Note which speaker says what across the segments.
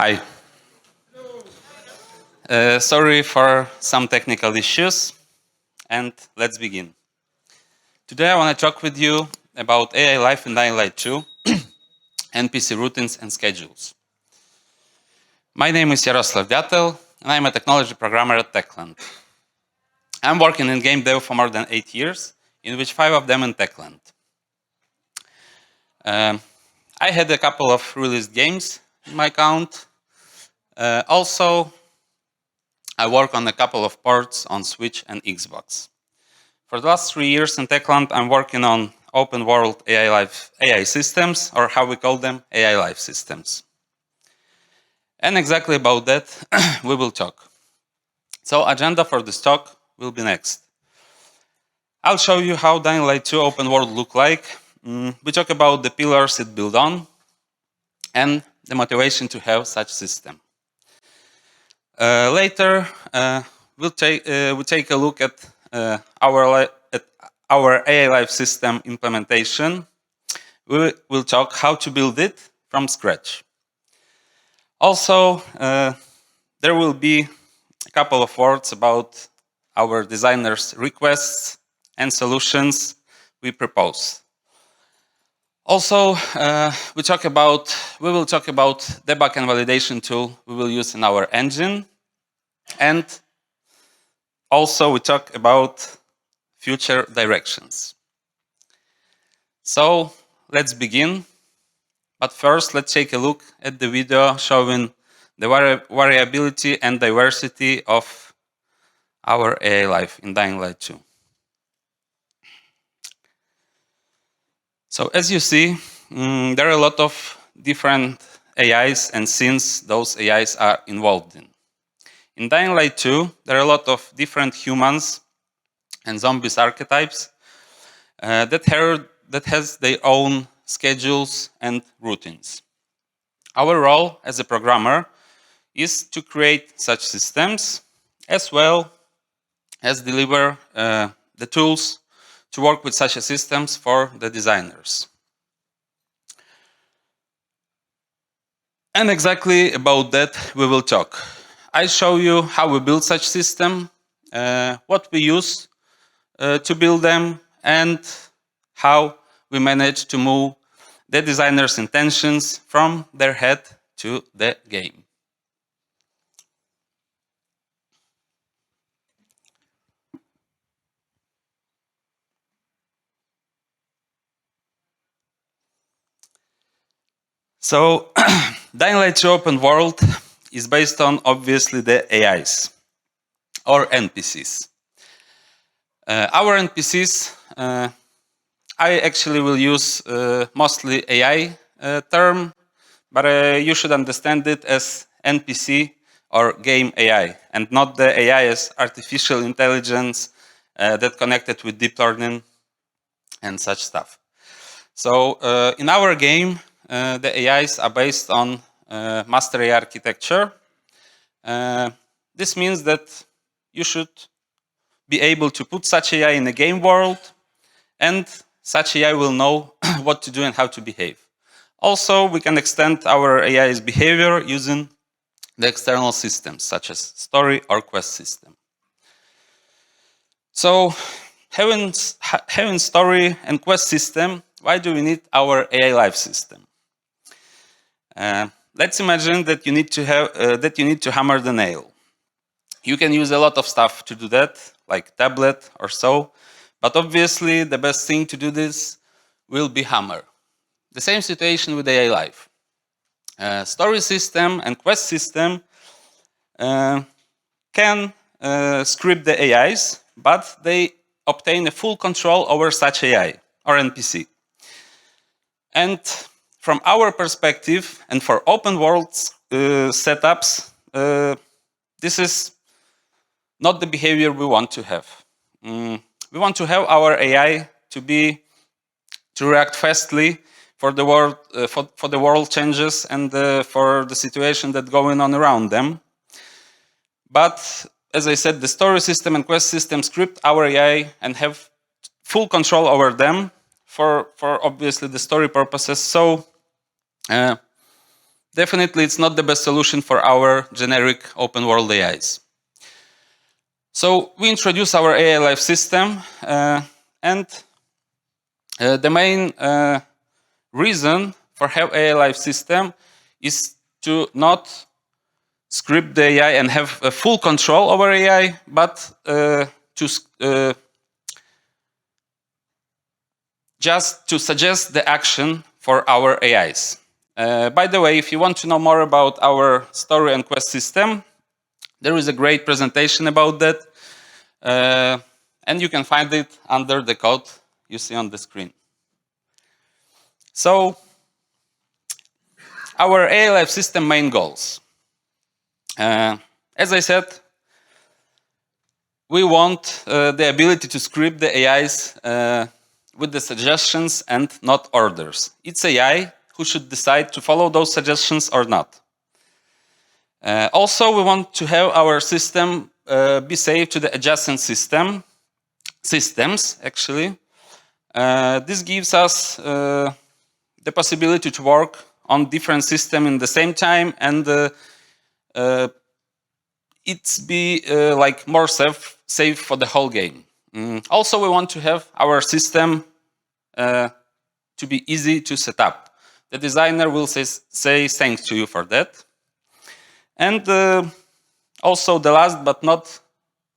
Speaker 1: Hi. Sorry for some technical issues, and let's begin. Today I want to talk with you about AI life in Dying Light 2, NPC routines and schedules. My name is Yaroslav Diatel, and I'm a technology programmer at Techland. I'm working in game dev for more than 8 years, in which 5 of them in Techland. I had a couple of released games in my account. Also, I work on a couple of ports on Switch and Xbox. For the last 3 years in Techland, I'm working on open world AI systems, or how we call them, AI life systems. And exactly about that we will talk. So agenda for this talk will be next. I'll show you how Dying Light 2 open world look like. We talk about the pillars it built on and the motivation to have such system. Later, we'll take a look at our AI life system implementation. We will talk how to build it from scratch. Also, there will be a couple of words about our designers' requests and solutions we propose. Also, we will talk about debug and validation tool we will use in our engine, and also we talk about future directions. So let's begin. But first, let's take a look at the video showing the variability and diversity of our AI life in Dying Light 2. So as you see, there are a lot of different AIs and scenes those AIs are involved in. In Dying Light 2, there are a lot of different humans and zombies archetypes that has their own schedules and routines. Our role as a programmer is to create such systems, as well as deliver the tools to work with such systems for the designers. And exactly about that we will talk. I show you how we build such system, what we use to build them, and how we manage to move the designer's intentions from their head to the game. So, Dying Light 2 open world is based on, obviously, the AIs, or NPCs. Our NPCs, I actually will use mostly AI term, but you should understand it as NPC or game AI, and not the AI as artificial intelligence that connected with deep learning and such stuff. So in our game, the AIs are based on master AI architecture. This means that you should be able to put such AI in a game world, and such AI will know what to do and how to behave. Also, we can extend our AI's behavior using the external systems, such as story or quest system. So, having story and quest system, why do we need our AI life system? Let's imagine that you need to hammer the nail. You can use a lot of stuff to do that, like tablet or so, but obviously the best thing to do this will be hammer. The same situation with AI life. Story system and quest system can script the AIs, but they obtain a full control over such AI or NPC. And from our perspective, and for open world setups, this is not the behavior we want to have. We want to have our AI to react fastly for the world changes and for the situation that's going on around them. But as I said, the story system and quest system script our AI and have full control over them for obviously the story purposes. So the definitely it's not the best solution for our generic open world AIs. So we introduce our AI life system, and the main reason for have AI life system is to not script the AI and have a full control over AI, but just to suggest the action for our AIs. By the way, if you want to know more about our story and quest system, there is a great presentation about that, and you can find it under the code you see on the screen. So, our AI life system main goals. As I said, we want the ability to script the AIs with the suggestions and not orders. It's AI who should decide to follow those suggestions or not. Also, we want to have our system be safe to the adjacent systems, actually. This gives us the possibility to work on different systems in the same time, and it's be like more safe for the whole game. Also, we want to have our system to be easy to set up. The designer will say thanks to you for that. And also the last but not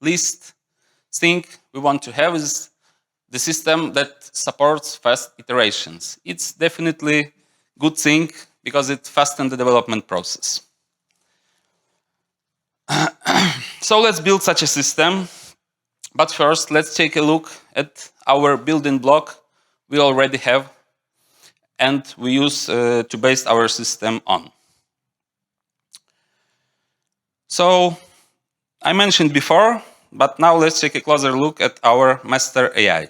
Speaker 1: least thing we want to have is the system that supports fast iterations. It's definitely a good thing because it fastens the development process. So let's build such a system. But first, let's take a look at our building block we already have and we use to base our system on. So I mentioned before, but now let's take a closer look at our master AI.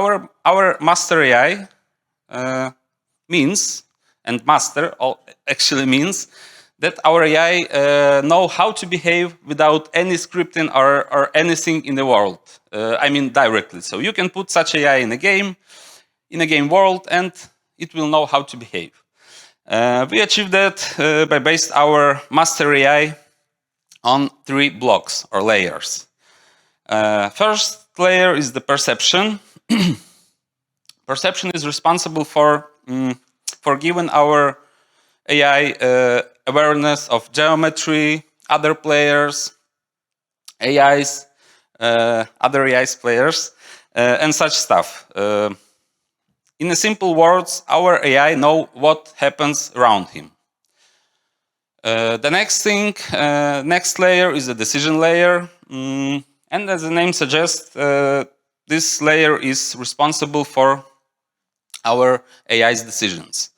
Speaker 1: Our master AI means, and master actually means, that our AI know how to behave without any scripting or anything in the world. I mean directly. So you can put such AI in a game world, and it will know how to behave. We achieved that by based our master AI on 3 blocks or layers. First layer is the perception. Perception is responsible for giving our AI awareness of geometry, other players, AIs, other AIs players, and such stuff. In simple words, our AI know what happens around him. The next thing, next layer is the decision layer, and as the name suggests, this layer is responsible for our AI's decisions.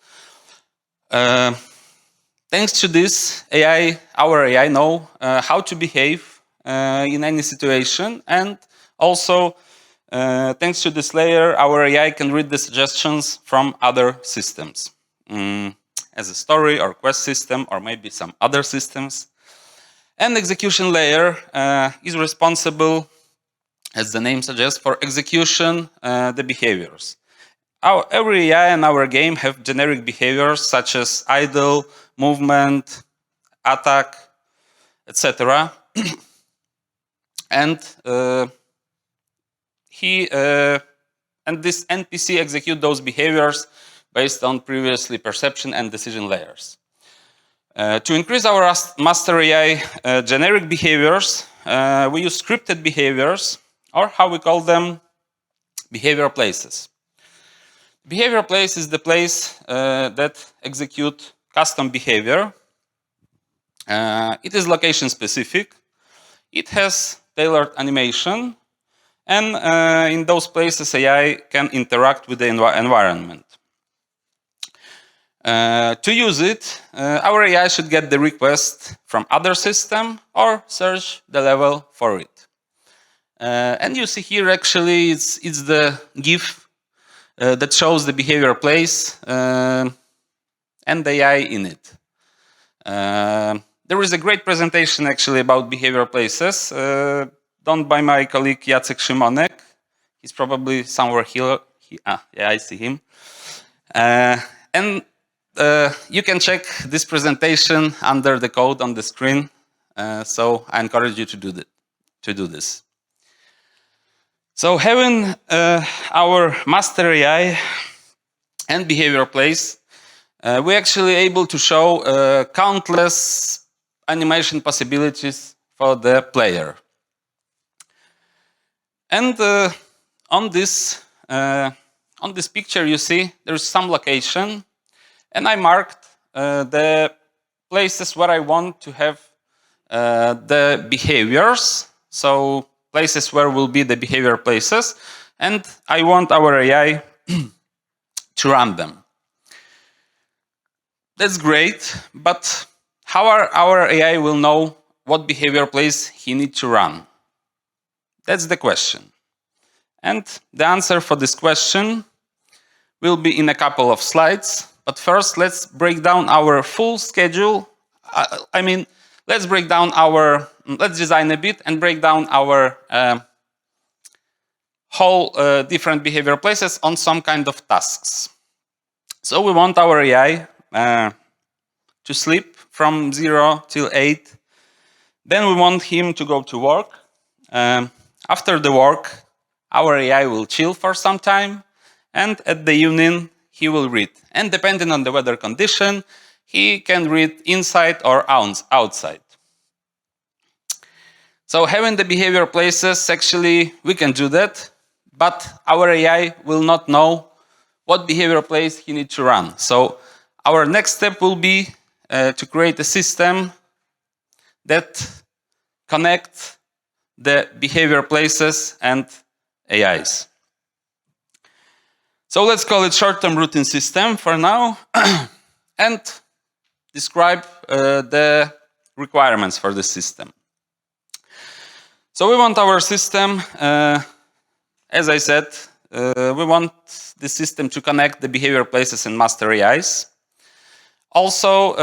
Speaker 1: Thanks to this AI, our AI know how to behave in any situation, and also thanks to this layer, our AI can read the suggestions from other systems, as a story or quest system, or maybe some other systems. And execution layer is responsible, as the name suggests, for execution the behaviors. Every AI in our game have generic behaviors such as idle, movement, attack, etc. And this NPC execute those behaviors based on previously perception and decision layers. To increase our master AI generic behaviors, we use scripted behaviors, or how we call them, behavior places. Behavior place is the place that execute custom behavior. It is location specific. It has tailored animation, and in those places AI can interact with the environment. To use it, our AI should get the request from other system or search the level for it. And you see here actually it's the GIF that shows the behavior place and the AI in it. There is a great presentation actually about behavior places done by my colleague Jacek Szymonek. He's probably somewhere here. Yeah, I see him. And you can check this presentation under the code on the screen. So I encourage you to do this. So having our master AI and behavior place, we're actually able to show countless animation possibilities for the player. And on this picture, you see there's some location, and I marked the places where I want to have the behaviors. So places where will be the behavior places, and I want our AI to run them. That's great, but how our AI will know what behavior place he needs to run? That's the question. And the answer for this question will be in a couple of slides. But first, let's break down our full schedule. Let's design a bit and break down our whole different behavior places on some kind of tasks. So we want our AI to sleep from 0 till 8. Then we want him to go to work. After the work, our AI will chill for some time, and at the evening, he will read. And depending on the weather condition, he can read inside or outside. So having the behavior places, actually, we can do that, but our AI will not know what behavior place he needs to run. So our next step will be to create a system that connects the behavior places and AIs. So let's call it short-term routine system for now and describe the requirements for the system. So we want our system, as I said, we want the system to connect the behavior places and master AIs. Also,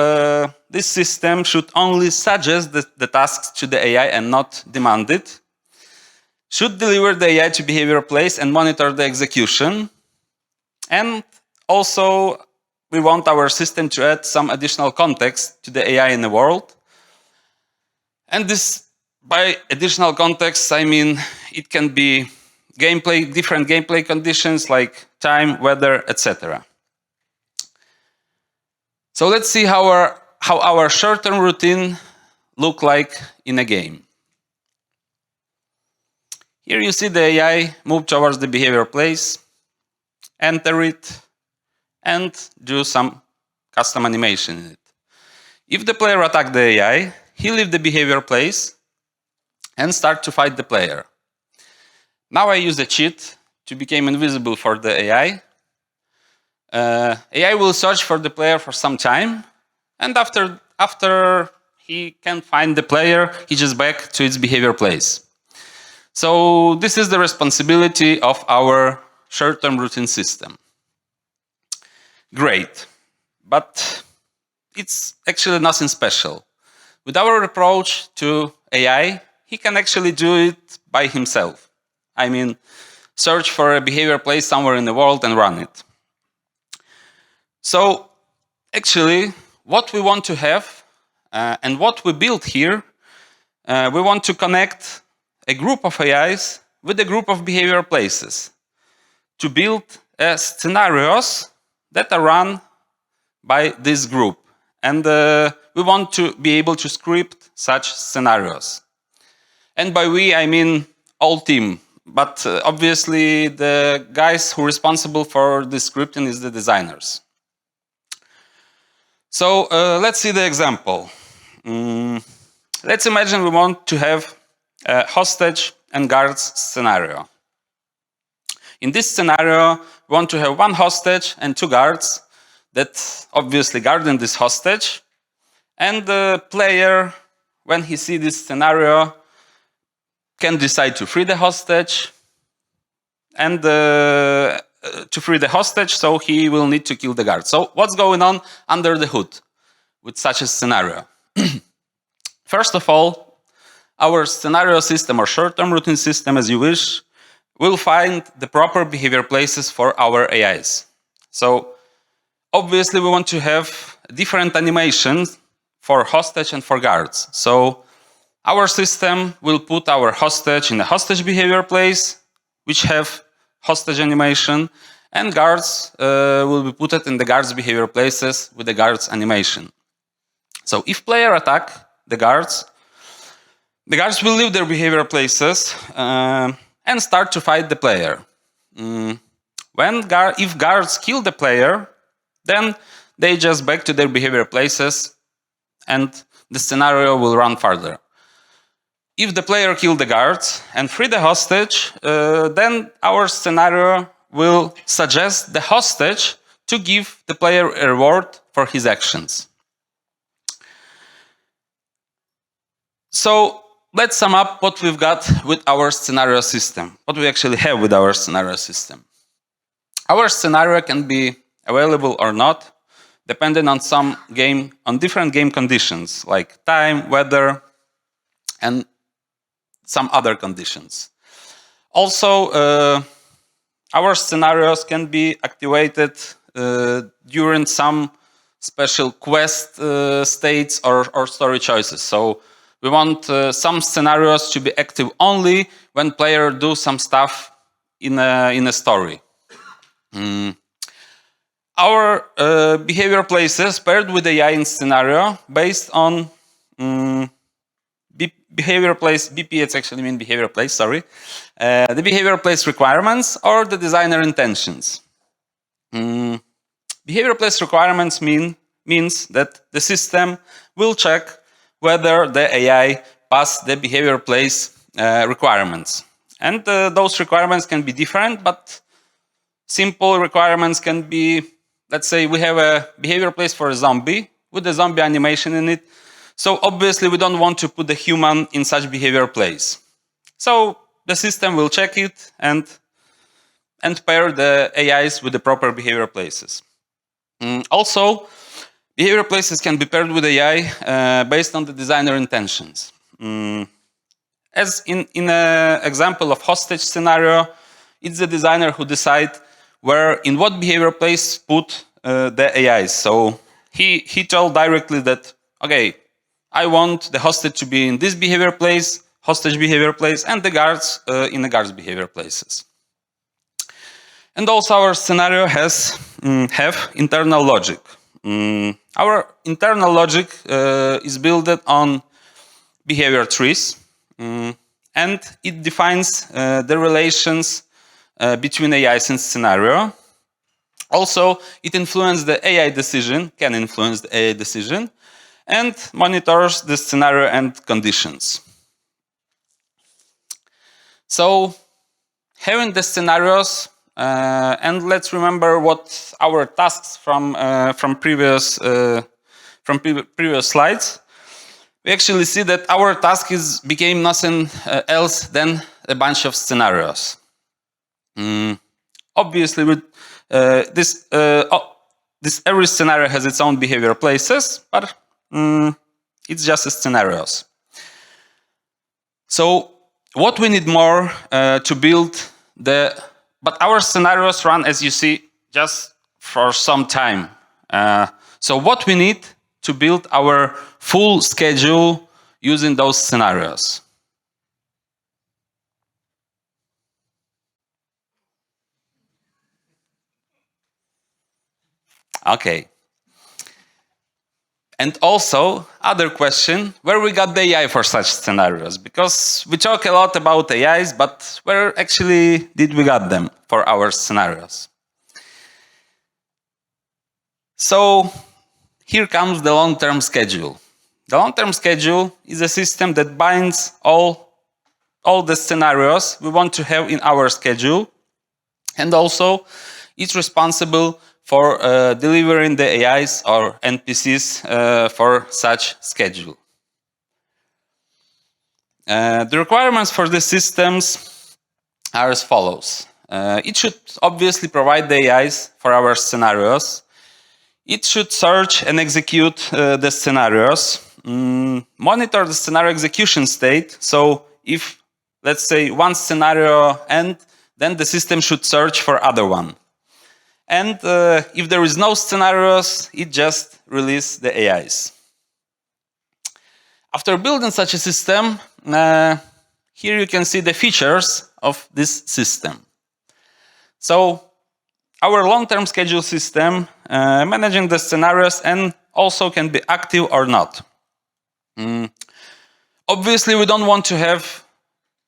Speaker 1: this system should only suggest the tasks to the AI and not demand it. Should deliver the AI to behavior place and monitor the execution. And also, we want our system to add some additional context to the AI in the world. And this, by additional context, I mean it can be different gameplay conditions like time, weather, etc. So let's see how our short-term routine look like in a game. Here you see the AI move towards the behavior place, enter it, and do some custom animation in it. If the player attacks the AI, he leaves the behavior place and start to fight the player. Now I use a cheat to become invisible for the AI. AI will search for the player for some time, and after he can find the player, he just back to its behavior place. So this is the responsibility of our short-term routine system. Great, but it's actually nothing special. With our approach to AI, he can actually do it by himself. I mean, search for a behavior place somewhere in the world and run it. So actually, what we want to have and what we build here, we want to connect a group of AIs with a group of behavior places to build scenarios that are run by this group. And we want to be able to script such scenarios. And by we, I mean all team. But obviously, the guys who are responsible for the scripting is the designers. So let's see the example. Let's imagine we want to have a hostage and guards scenario. In this scenario, we want to have one hostage and two guards that obviously guarding this hostage. And the player, when he sees this scenario, can decide to free the hostage. And to free the hostage, so he will need to kill the guard. So what's going on under the hood with such a scenario? First of all, our scenario system or short-term routine system, as you wish, will find the proper behavior places for our AIs. So obviously we want to have different animations for hostage and for guards. So our system will put our hostage in a hostage behavior place, which have hostage animation, and guards will be put in the guards behavior places with the guards animation. So if player attack the guards will leave their behavior places and start to fight the player. If guards kill the player, then they just back to their behavior places and the scenario will run further. If the player kill the guards and free the hostage, then our scenario will suggest the hostage to give the player a reward for his actions. So let's sum up what we've got with our scenario system, what we actually have with our scenario system. Our scenario can be available or not, depending on different game conditions, like time, weather, and some other conditions. Also, our scenarios can be activated during some special quest states or story choices. So we want some scenarios to be active only when player do some stuff in a story. Our behavior places paired with AI in scenario based on behavior place, BPH actually mean behavior place, sorry. The behavior place requirements or the designer intentions. Behavior place requirements means that the system will check whether the AI pass the behavior place requirements. And those requirements can be different, but simple requirements can be, let's say we have a behavior place for a zombie with a zombie animation in it. So obviously we don't want to put the human in such behavior place. So the system will check it and pair the AIs with the proper behavior places. Also, behavior places can be paired with AI based on the designer intentions. As in an example of hostage scenario, it's the designer who decides in what behavior place put the AIs. So he told directly that, okay, I want the hostage to be in this behavior place, hostage behavior place, and the guards in the guards behavior places. And also our scenario have internal logic. Our internal logic is built on behavior trees, and it defines the relations between AIs and scenario. Also, it influences the AI decision, can influence the AI decision, and monitors the scenario and conditions. So, having the scenarios, and let's remember what our tasks from previous slides. We actually see that our task became nothing else than a bunch of scenarios. Obviously, with this every scenario has its own behavior places, but it's just scenarios. So what we need more to build but our scenarios run, as you see, just for some time. So what we need to build our full schedule using those scenarios. Okay. And also, other question, where we got the AI for such scenarios? Because we talk a lot about AIs, but where actually did we got them for our scenarios? So, here comes the long-term schedule. The long-term schedule is a system that binds all the scenarios we want to have in our schedule, and also it's responsible for delivering the AIs or NPCs for such schedule. The requirements for the systems are as follows. It should obviously provide the AIs for our scenarios. It should search and execute the scenarios, monitor the scenario execution state. So if, let's say, one scenario ends, then the system should search for other one. And if there is no scenarios, it just releases the AIs. After building such a system, here you can see the features of this system. So our long-term schedule system managing the scenarios and also can be active or not. Obviously, we don't want to have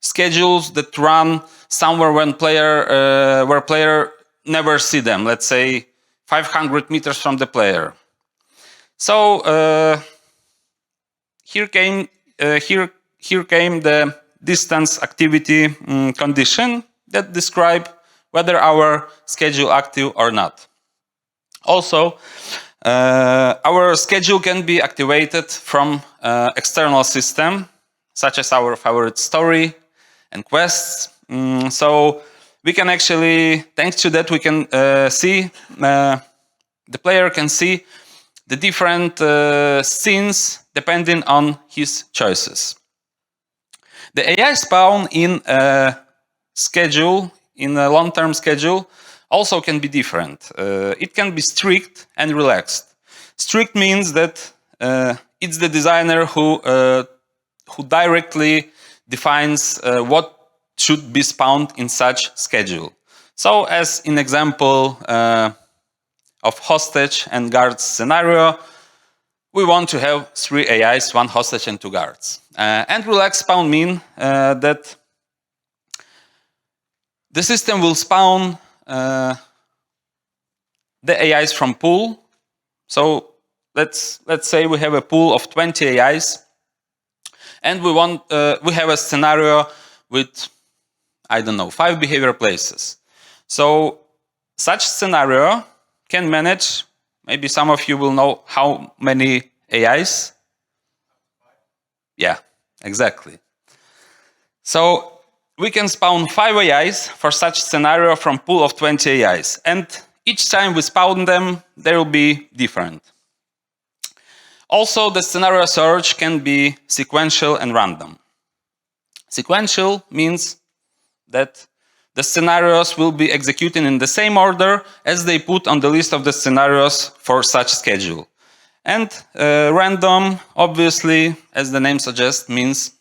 Speaker 1: schedules that run somewhere when where player never see them. Let's say 500 meters from the player. So here came the distance activity condition that describe whether our schedule active or not. Also, our schedule can be activated from external system, such as our favorite story and quests. So we can actually, thanks to that, we can see, the player can see the different scenes depending on his choices. The AI spawn in a schedule, in a long-term schedule, also can be different. It can be strict and relaxed. Strict means that it's the designer who directly defines what should be spawned in such schedule. So, as in example of hostage and guards scenario, we want to have 3 AIs, 1 hostage and 2 guards. And relaxed spawn mean that the system will spawn the AIs from pool. So let's say we have a pool of 20 AIs, and we have a scenario with, I don't know, 5 behavior places. So such scenario can manage, maybe some of you will know how many AIs. Yeah, exactly. So we can spawn 5 AIs for such scenario from pool of 20 AIs. And each time we spawn them, they will be different. Also, the scenario search can be sequential and random. Sequential means that the scenarios will be executed in the same order as they put on the list of the scenarios for such schedule. And random, obviously, as the name suggests, means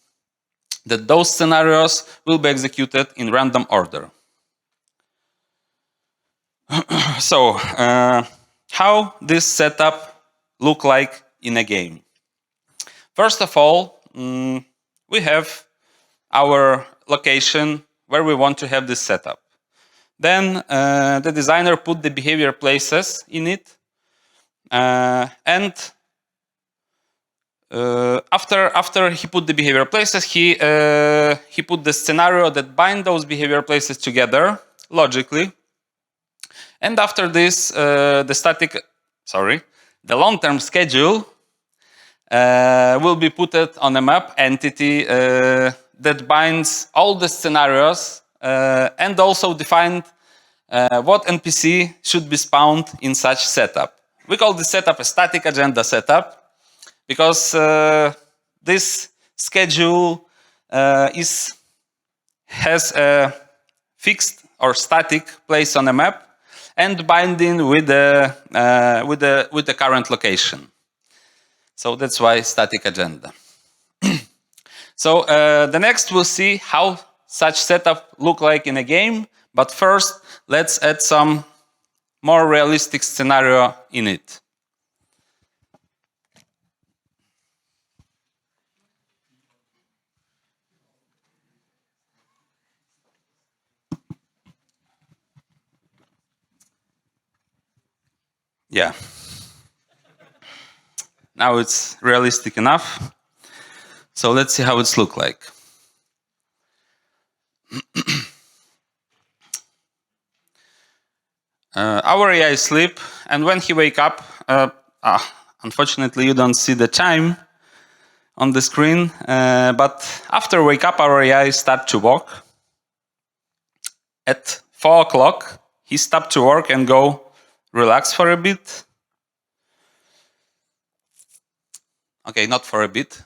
Speaker 1: that those scenarios will be executed in random order. So, how this setup look like in a game? First of all, we have our location where we want to have this setup. Then the designer put the behavior places in it, and after he put the behavior places, he put the scenario that bind those behavior places together logically. And after this, the long-term schedule will be put on a map entity that binds all the scenarios and also defined what NPC should be spawned in such setup. We call this setup a static agenda setup because this schedule has a fixed or static place on a map and binding with the current location. So that's why static agenda. So the next we'll see how such setup look like in a game, but first let's add some more realistic scenario in it. Yeah. Now it's realistic enough. So let's see how it's look like. Our AI sleep, and when he wake up, unfortunately you don't see the time on the screen, but after wake up our AI start to walk. At 4 o'clock he stop to work and go relax for a bit. Okay, not for a bit.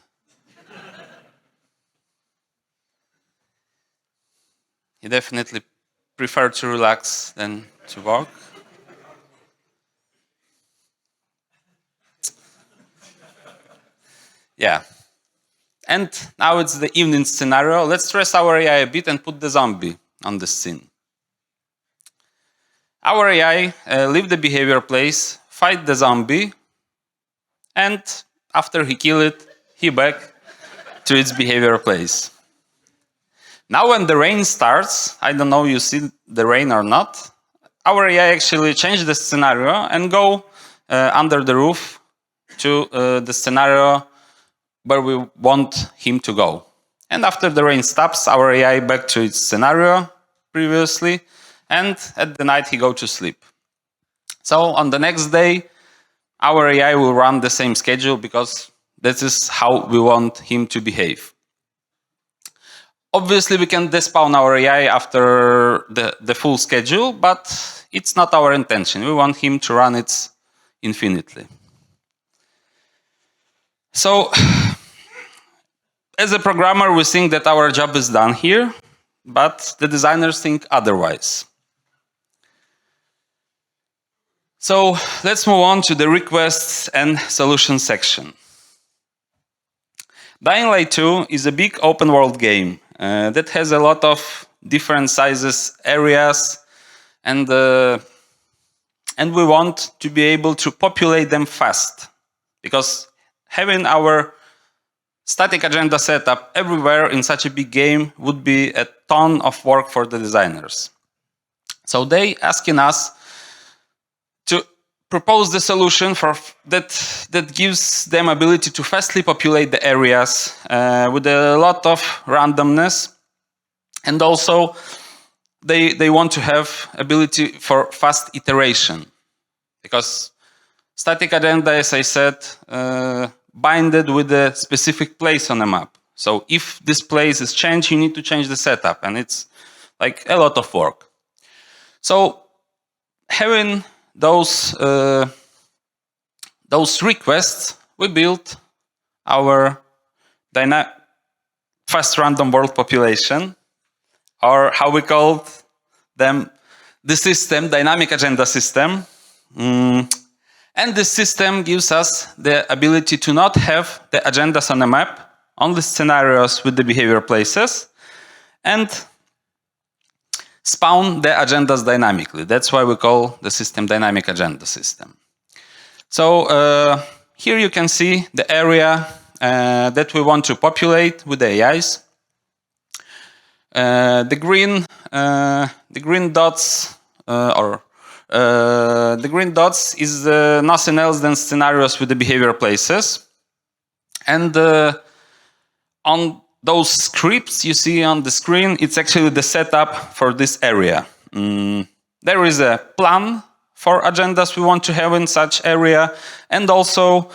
Speaker 1: He definitely prefer to relax than to work. Yeah. And now it's the evening scenario. Let's stress our AI a bit and put the zombie on the scene. Our AI leave the behavior place, fight the zombie, and after he kill it, he back to its behavior place. Now when the rain starts, I don't know you see the rain or not, our AI actually change the scenario and go under the roof to the scenario where we want him to go. And after the rain stops, our AI back to its scenario previously, and at the night he go to sleep. So on the next day, our AI will run the same schedule because this is how we want him to behave. Obviously, we can despawn our AI after the full schedule, but it's not our intention. We want him to run it infinitely. So, as a programmer, we think that our job is done here, but the designers think otherwise. So, let's move on to the requests and solutions section. Dying Light 2 is a big open world game that has a lot of different sizes, areas, and we want to be able to populate them fast, because having our static agenda setup everywhere in such a big game would be a ton of work for the designers. So they asking us to propose the solution for that gives them ability to fastly populate the areas with a lot of randomness, and also they want to have ability for fast iteration, because static agenda, as I said, binded with a specific place on the map. So if this place is changed, you need to change the setup, and it's like a lot of work. So having those requests, we built our fast random world population, or how we called them, the system, dynamic agenda system. And this system gives us the ability to not have the agendas on the map, only scenarios with the behavior places, and spawn the agendas dynamically. That's why we call the system dynamic agenda system. So here you can see the area that we want to populate with the AIs. The green dots the green dots is nothing else than scenarios with the behavior places. And on those scripts you see on the screen, it's actually the setup for this area. There is a plan for agendas we want to have in such area, and also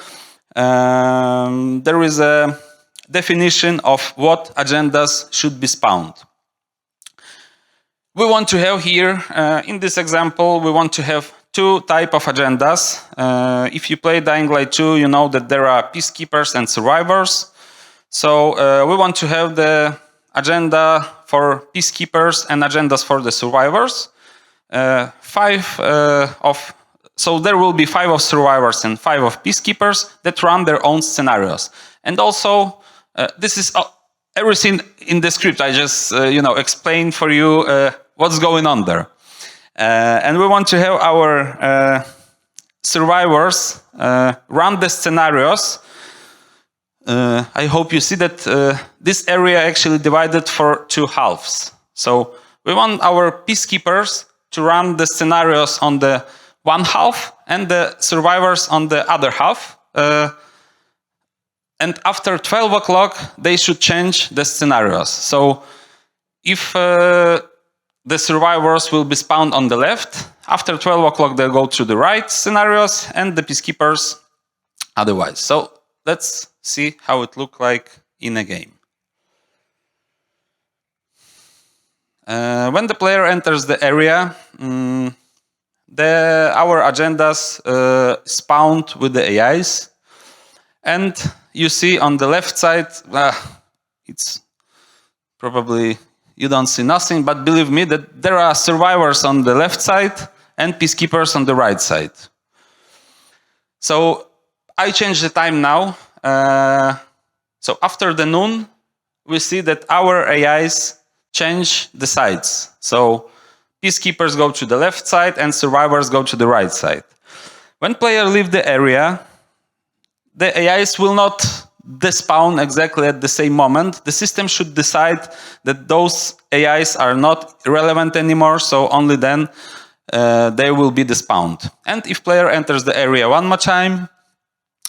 Speaker 1: there is a definition of what agendas should be spawned. We want to have here, in this example, we want to have two types of agendas. If you play Dying Light 2, you know that there are peacekeepers and survivors. So we want to have the agenda for peacekeepers and agendas for the survivors. So there will be 5 of survivors and 5 of peacekeepers that run their own scenarios. And also, this is everything in the script. I just explained for you what's going on there. And we want to have our survivors run the scenarios. I hope you see that this area actually divided for 2 halves. So we want our peacekeepers to run the scenarios on the one half and the survivors on the other half. And after 12 o'clock, they should change the scenarios. So if the survivors will be spawned on the left, after 12 o'clock they'll go to the right scenarios, and the peacekeepers otherwise. So let's see how it looks like in a game. When the player enters the area, our agendas spawned with the AIs. And you see on the left side, it's probably, you don't see nothing, but believe me that there are survivors on the left side and peacekeepers on the right side. So I change the time now. So after the noon, we see that our AIs change the sides. So peacekeepers go to the left side and survivors go to the right side. When players leave the area, the AIs will not despawn exactly at the same moment. The system should decide that those AIs are not relevant anymore, so only then they will be despawned. And if player enters the area one more time,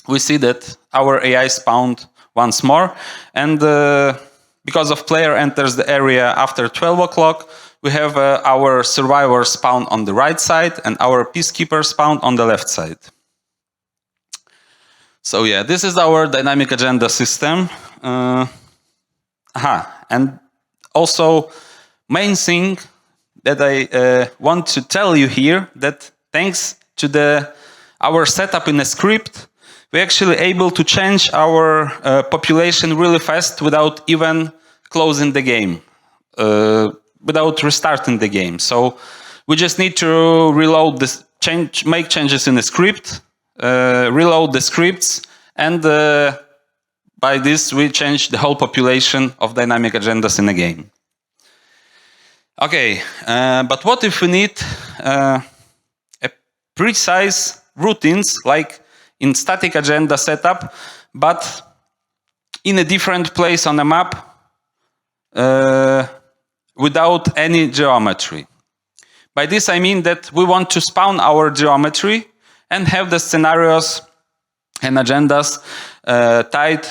Speaker 1: we see that our AI spawned once more. And because of player enters the area after 12 o'clock, we have our survivor spawn on the right side and our peacekeeper spawn on the left side. So yeah, this is our dynamic agenda system. And also, main thing that I want to tell you here, that thanks to our setup in a script, we're actually able to change our population really fast without even closing the game, without restarting the game. So we just need to reload this, make changes in the script, reload the scripts, and by this we change the whole population of dynamic agendas in a game. Okay, but what if we need a precise routines like in static agenda setup, but in a different place on the map without any geometry? By this I mean that we want to spawn our geometry and have the scenarios and agendas tied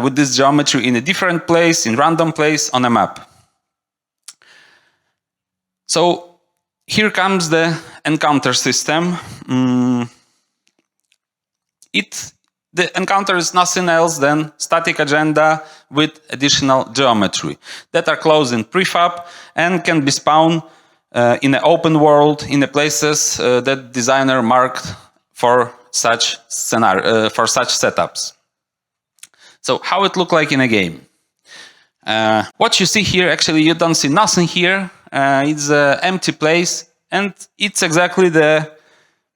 Speaker 1: with this geometry in a different place, in random place on a map. So here comes the encounter system. The encounter is nothing else than static agenda with additional geometry that are closed in prefab and can be spawned in an open world in the places that designer marked for such scenario, for such setups. So how it look like in a game? What you see here, actually you don't see nothing here. It's an empty place, and it's exactly the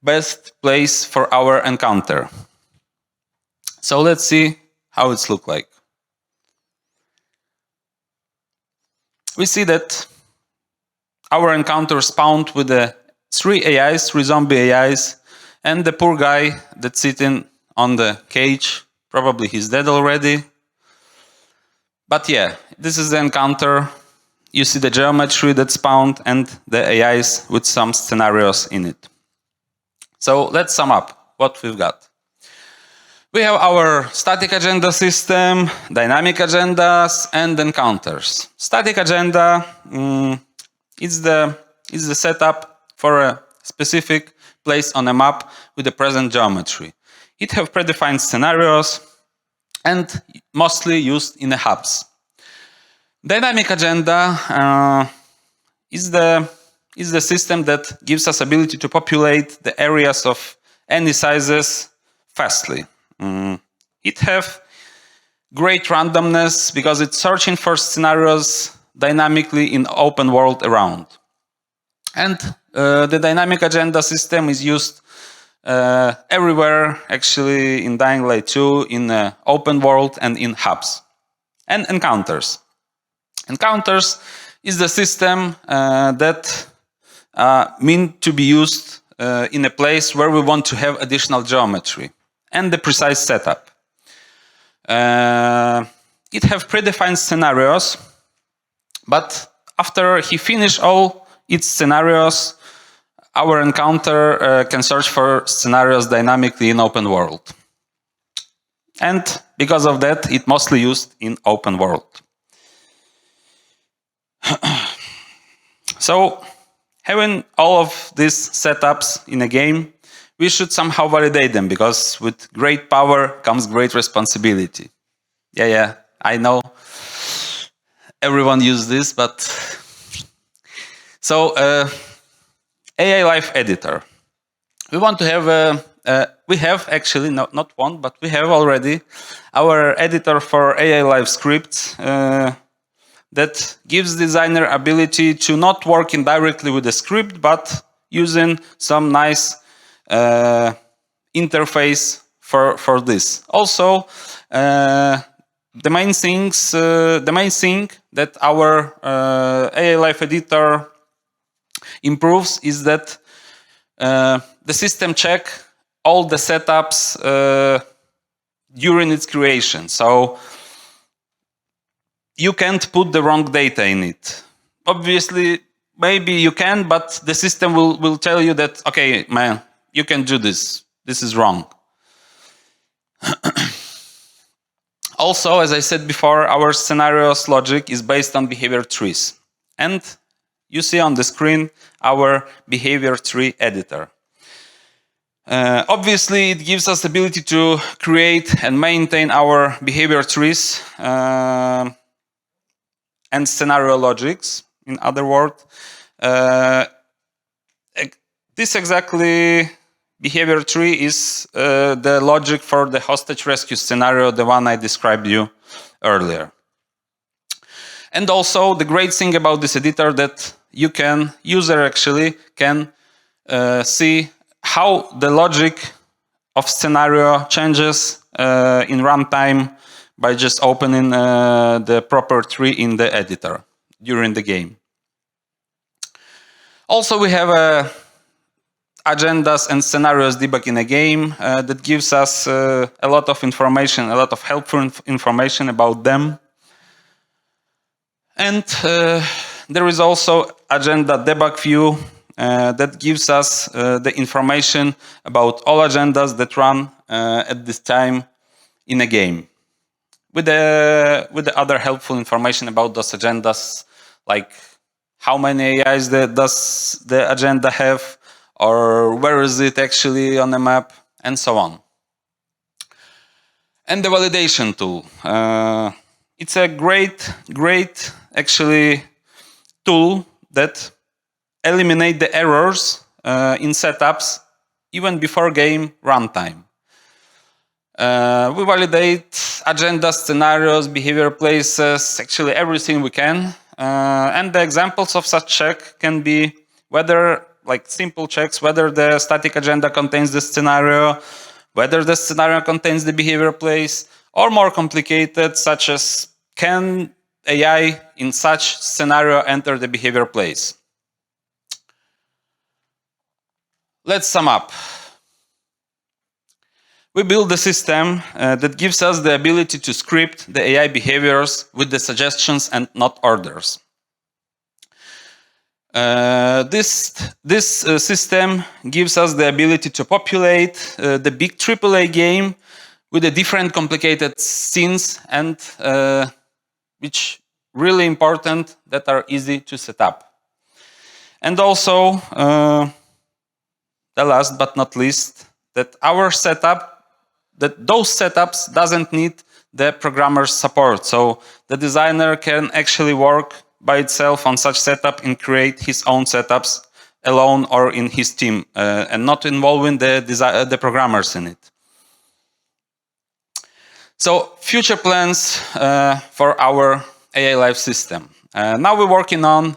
Speaker 1: best place for our encounter. So let's see how it's look like. We see that our encounter spawned with the 3 AIs, 3 zombie AIs, and the poor guy that's sitting on the cage. Probably he's dead already. But yeah, this is the encounter. You see the geometry that spawned and the AIs with some scenarios in it. So let's sum up what we've got. We have our static agenda system, dynamic agendas, and encounters. Static agenda is the setup for a specific place on a map with the present geometry. It have predefined scenarios and mostly used in the hubs. Dynamic agenda is the system that gives us ability to populate the areas of any sizes fastly. It have great randomness because it's searching for scenarios dynamically in open world around. And the dynamic agenda system is used everywhere, actually, in Dying Light 2, in open world and in hubs. And encounters. Encounters is the system that mean to be used in a place where we want to have additional geometry and the precise setup. It have predefined scenarios, but after he finish all its scenarios, our encounter can search for scenarios dynamically in open world. And because of that, it mostly used in open world. So, having all of these setups in a game, we should somehow validate them, because with great power comes great responsibility. Yeah, I know everyone uses this, but... So, AI Life Editor. We want to have we have actually, not one, but we have already our editor for AI Life scripts that gives designer ability to not work directly with the script, but using some nice interface for this. Also, the main thing that our AI Life Editor improves is that the system check all the setups during its creation. So you can't put the wrong data in it. Obviously, maybe you can, but the system will tell you that, okay, man, you can do this. This is wrong. Also, as I said before, our scenarios logic is based on behavior trees. And you see on the screen our behavior tree editor. Obviously, it gives us the ability to create and maintain our behavior trees and scenario logics. In other words, this exactly behavior tree is the logic for the hostage rescue scenario, the one I described you earlier. And also, the great thing about this editor that user actually can see how the logic of scenario changes in runtime by just opening the proper tree in the editor during the game. Also, we have agendas and scenarios debug in a game that gives us a lot of information, a lot of helpful information about them. And there is also agenda debug view that gives us the information about all agendas that run at this time in a game. With the other helpful information about those agendas, like how many AIs does the agenda have, or where is it actually on the map, and so on. And the validation tool. It's a great actually tool that eliminate the errors in setups even before game runtime. We validate agendas, scenarios, behavior places, actually everything we can. And the examples of such check can be whether, like simple checks, whether the static agenda contains the scenario, whether the scenario contains the behavior place, or more complicated, such as can AI in such scenario enter the behavior place. Let's sum up. We build a system that gives us the ability to script the AI behaviors with the suggestions and not orders. This system gives us the ability to populate the big AAA game with the different complicated scenes and which really important that are easy to set up. And also, the last but not least, that our setup, that those setups doesn't need the programmer's support. So the designer can actually work by itself on such setup and create his own setups alone or in his team and not involving the programmers in it. So future plans for our AI Life system. Now we're working on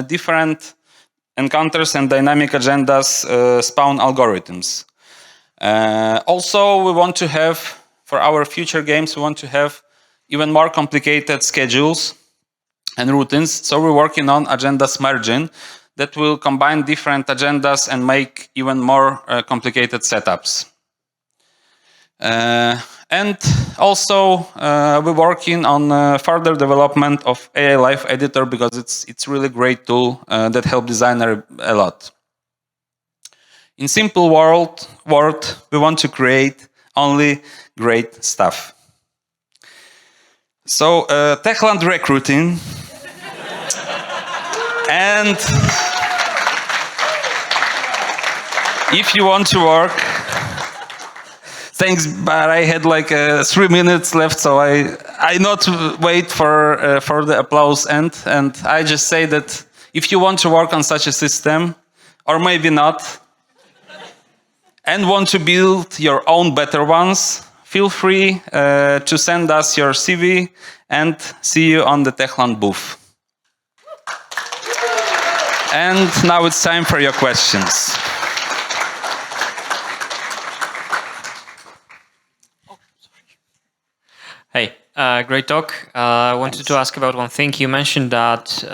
Speaker 1: different encounters and dynamic agendas spawn algorithms. Also, we want to have, for our future games, we want to have even more complicated schedules and routines. So we're working on agendas merging that will combine different agendas and make even more complicated setups. And also, we're working on further development of AI Life Editor because it's really great tool that helps designer a lot. In simple word, we want to create only great stuff. So, Techland recruiting and if you want to work, thanks, but I had like 3 minutes left, so I not wait for the applause end, and I just say that if you want to work on such a system, or maybe not, and want to build your own better ones, feel free to send us your CV, and see you on the Techland booth. And now it's time for your questions.
Speaker 2: Hey, Great talk. I wanted to ask about one thing. You mentioned that,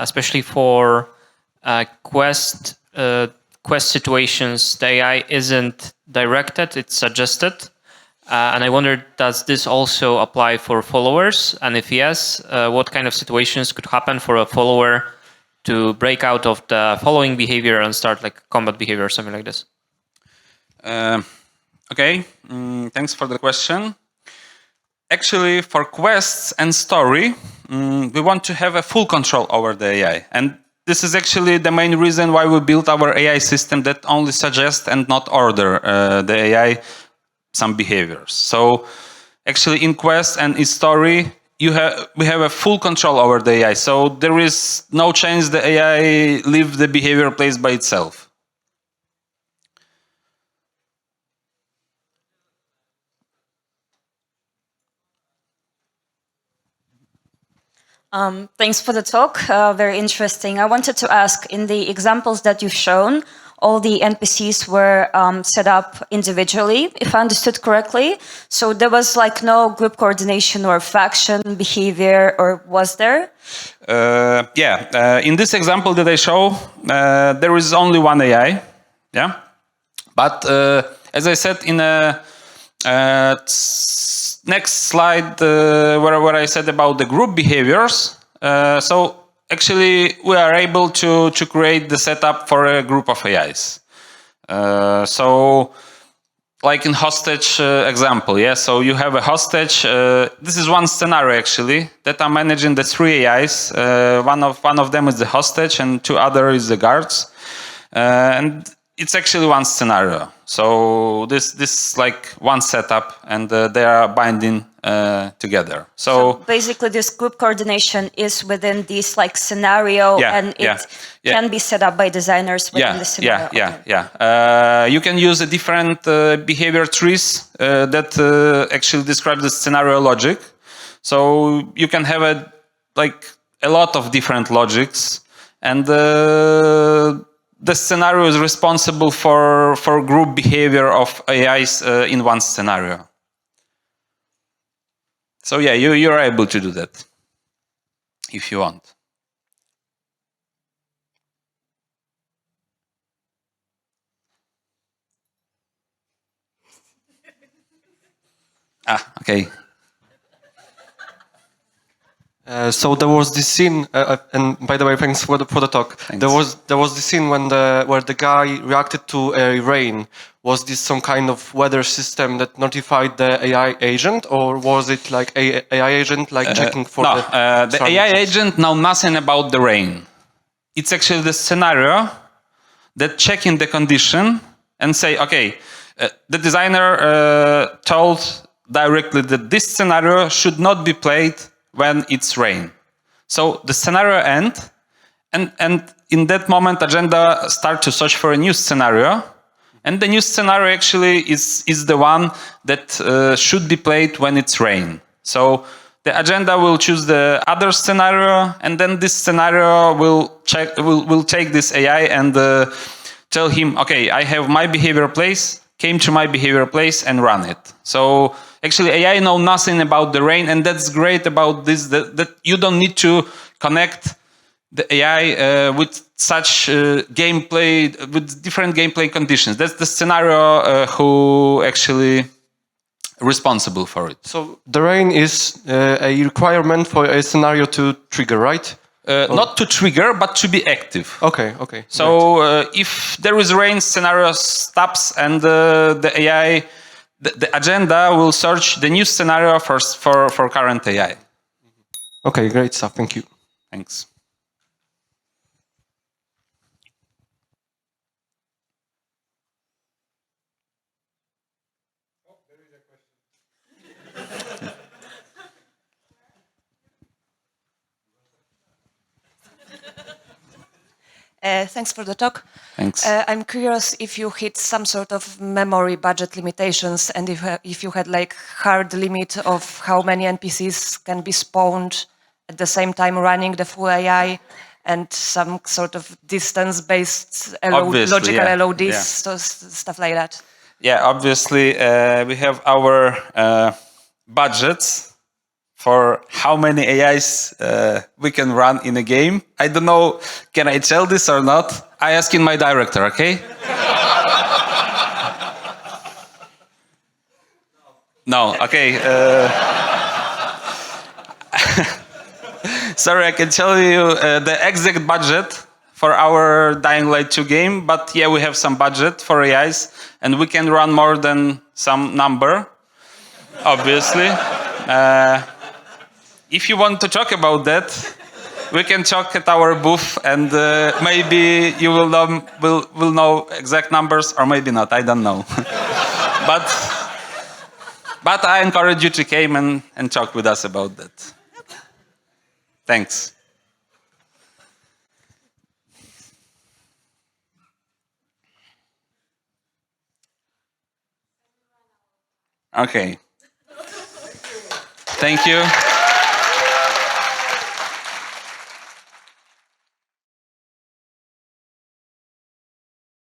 Speaker 2: especially for quest situations, the AI isn't directed; it's suggested. And I wondered, does this also apply for followers? And if yes, what kind of situations could happen for a follower to break out of the following behavior and start like combat behavior or something like this?
Speaker 1: Okay, thanks for the question. Actually, for quests and story, we want to have a full control over the AI. And this is actually the main reason why we built our AI system that only suggests and not order the AI some behaviors. So actually in quest and in story, we have a full control over the AI. So there is no chance the AI leave the behavior place by itself.
Speaker 3: Thanks for the talk. Very interesting. I wanted to ask, in the examples that you've shown, all the NPCs were set up individually, if I understood correctly. So there was like no group coordination or faction behavior, or was there?
Speaker 1: In this example that I show, there is only one AI. Yeah, but as I said in a next slide, where I said about the group behaviors, so actually we are able to create the setup for a group of AIs. So like in hostage example, yeah, so you have a hostage. This is one scenario actually that I'm managing the 3 AIs. One of them is the hostage and 2 other is the guards. And it's actually one scenario. So this is like one setup, and they are binding together. So
Speaker 3: basically, this group coordination is within this like scenario, and it can be set up by designers within the scenario.
Speaker 1: You can use a different behavior trees that actually describe the scenario logic. So you can have a lot of different logics, and the scenario is responsible for group behavior of AIs in one scenario. So yeah, you're able to do that if you want. Okay.
Speaker 4: So there was this scene, and by the way, thanks for the talk.
Speaker 1: Thanks.
Speaker 4: There was this scene where the guy reacted to a rain. Was this some kind of weather system that notified the AI agent, or was it like a AI agent checking for
Speaker 1: the AI agent know nothing about the rain. It's actually the scenario that checking the condition and say, okay, the designer told directly that this scenario should not be played when it's rain. So the scenario end, and in that moment, agenda start to search for a new scenario, and the new scenario actually is the one that should be played when it's rain. So the agenda will choose the other scenario, and then this scenario will take this AI and tell him, okay, I have my behavior place, came to my behavior place and run it. So actually AI know nothing about the rain, and that's great about this, that you don't need to connect the AI with such gameplay, with different gameplay conditions. That's the scenario who actually responsible for it.
Speaker 4: So the rain is a requirement for a scenario to trigger, right?
Speaker 1: Not to trigger, but to be active.
Speaker 4: Okay.
Speaker 1: So if there is rain, scenario stops, and the AI, the agenda will search the new scenario first for current AI.
Speaker 4: Okay, great stuff. Thank you.
Speaker 1: Thanks.
Speaker 5: Thanks for the talk.
Speaker 1: Thanks.
Speaker 5: I'm curious if you hit some sort of memory budget limitations, and if you had like hard limit of how many NPCs can be spawned at the same time running the full AI, and some sort of distance-based logical LODs, stuff like that.
Speaker 1: Yeah, obviously we have our budgets for how many AIs we can run in a game. I don't know, can I tell this or not? I ask in my director, okay? No, okay. Sorry, I can tell you the exact budget for our Dying Light 2 game, but yeah, we have some budget for AIs, and we can run more than some number, obviously. If you want to talk about that, we can talk at our booth, and maybe you will know exact numbers, or maybe not. I don't know. but I encourage you to come and talk with us about that. Thanks. Okay. Thank you.